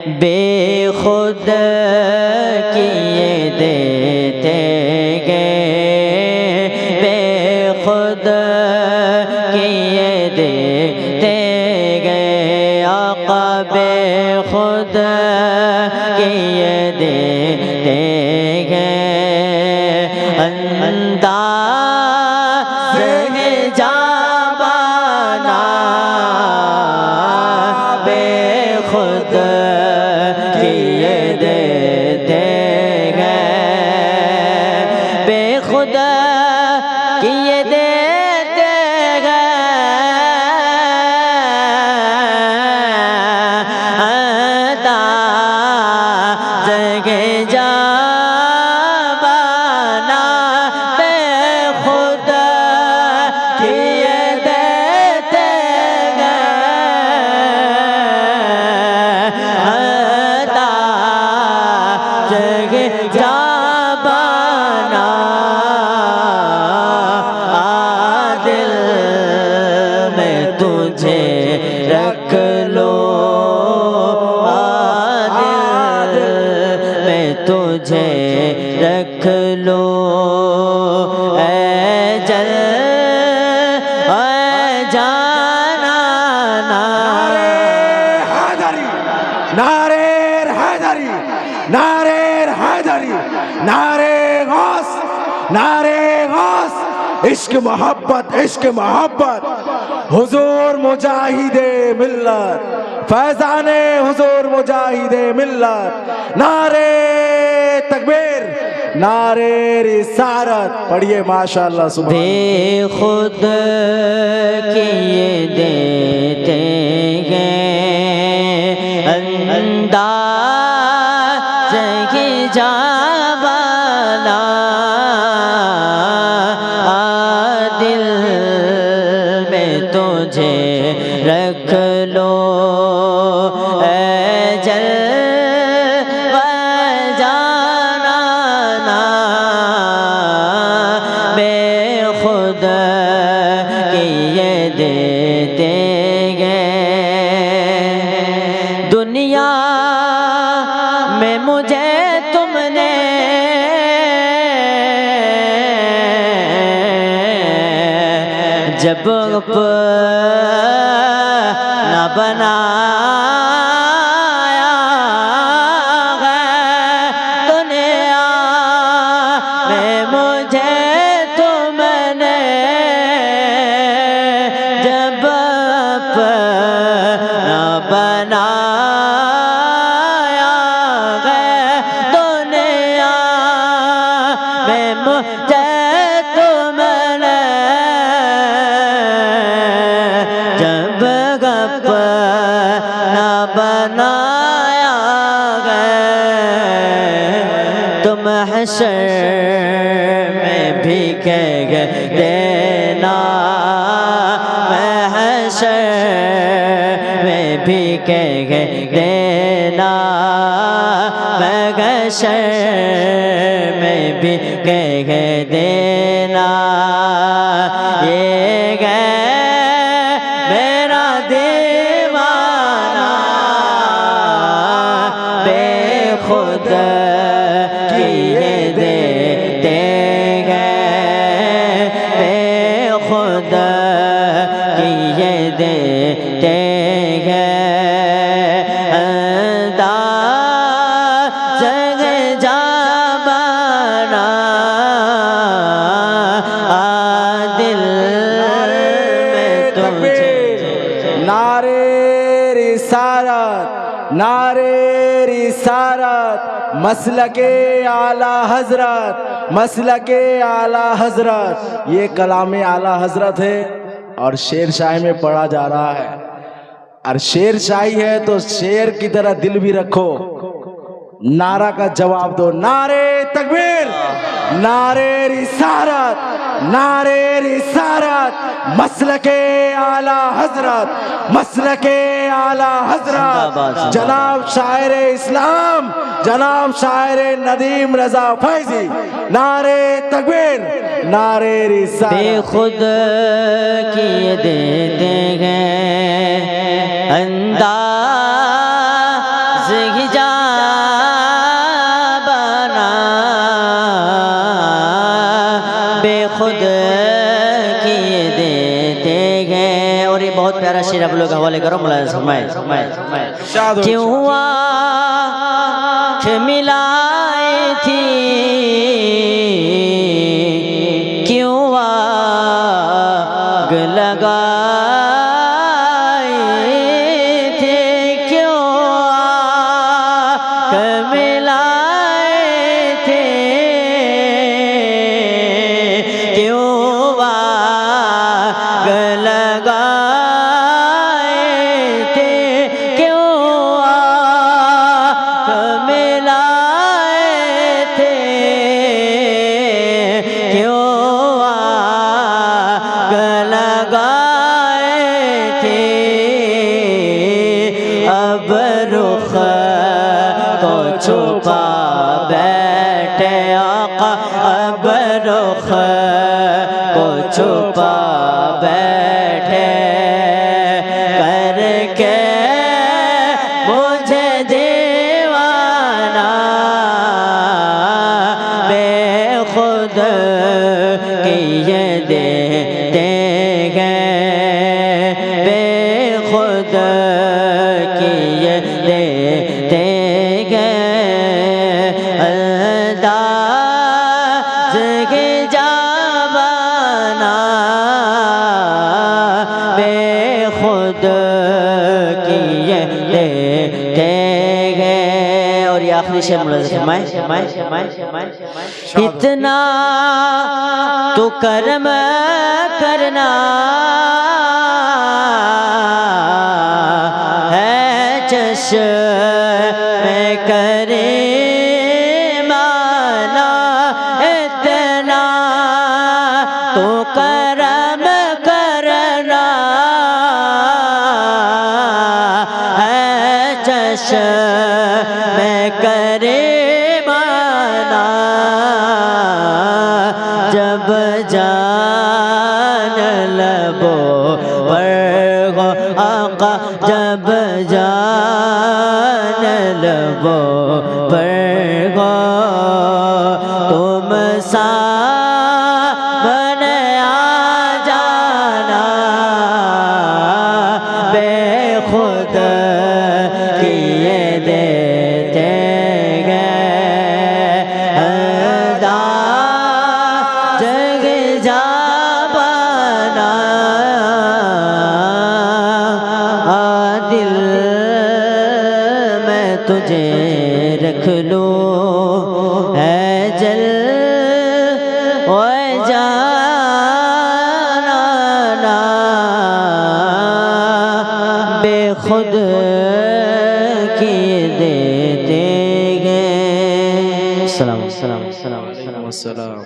बेखुद किए देते गए, बेखुद किए देते गए, आका बेखुद किए देते गए। अंदाज़ है जाबाना बेखुद किए देते गए, बेखुद किए देते गए। अंदाज़े जाबाना बेखुद किए देते गए। जाबाना दिल में तुझे रख लो, दिल में तुझे रख लो। ऐ जल ऐ जाना नारे हैदरी, नारे हैदरी, नारे हैदरी, नारे गौस, नारे गौस। इश्क मोहब्बत, इश्क मोहब्बत। हुजूर मुजाहिदे मिल्लत, फैजाने हुजूर मुजाहिदे मिल्लत। नारे तकबीर, नारे रिसालत। पढ़िए माशाअल्लाह सुभान। बेखुद किए देते गए, अंदाज़ की जाबाना दिल में तुझे रख लो। ऐ जलवा जाना बेखुद किए देते गए। दुनिया में मुझे तुमने जब न बनाया है, दुनिया में मुझे तुमने जब न बनाया है, दुनिया में मुझे तुमने जब गप न बनाया गए, तुम हश्र में भी कह देना, मैं हश्र में भी कह देना, मैं हश्र में भी कह देना। ये मेरा दीवाना बेखुद किए देते गए, बेखुद किए देते गए। अंदाज़े जाबाना दिल में तुझे। नारे रिसालत, नारे रिसालत। मसलके आला हजरत, मसलके आला हजरत। ये कलामे आला हजरत है और शेर शाही में पढ़ा जा रहा है। और शेर शाही है तो शेर की तरह दिल भी रखो, नारा का जवाब दो। नारे तकबीर, नारे रिसालत, नारे रिसालत। मसलके आला हजरत, मसलके आला हजरत। जनाब शायर इस्लाम, जनाब शायर नदीम रजा फैजी। नारे तकबीर, नारे रिसालत। बेखुद किए देते हैं अंदाज़ शेर आप लोग के हवाले करो मुलाज़ फरमाए। क्यों आँख मिलाए थी, क्यों आग लगाए थे, क्यों आँख मिलाए थे, क्यों आग लगाए थे, क्यों आँख मिलाए थे, क्यों आग लगाए थे। अब रुख को छुपा बैठे आका, अब रुख को छुपा बैठे करके मुझे दीवाना, बेखुद किए देते गए, बेखुद किए देते गए। अंदाज़ के जावाना, बेखुद किए देते गए। और ये आखिरी शेर मुलाज़ फरमाए। इतना तो कर्म करना है चश्मे करे माना, इतना तो कर्म करना है चश्मे करे माना। जब जान लबो पर हो आका, जब जान लबो पर हो तुम सामने आ जाना, बेखुद किए देते गए। अंदाज़ के जावाना, दिल में तुझे रख लूं है जल ओ जाना, बेखुद किए देते गए। सलाम सलाम सलाम सलाम।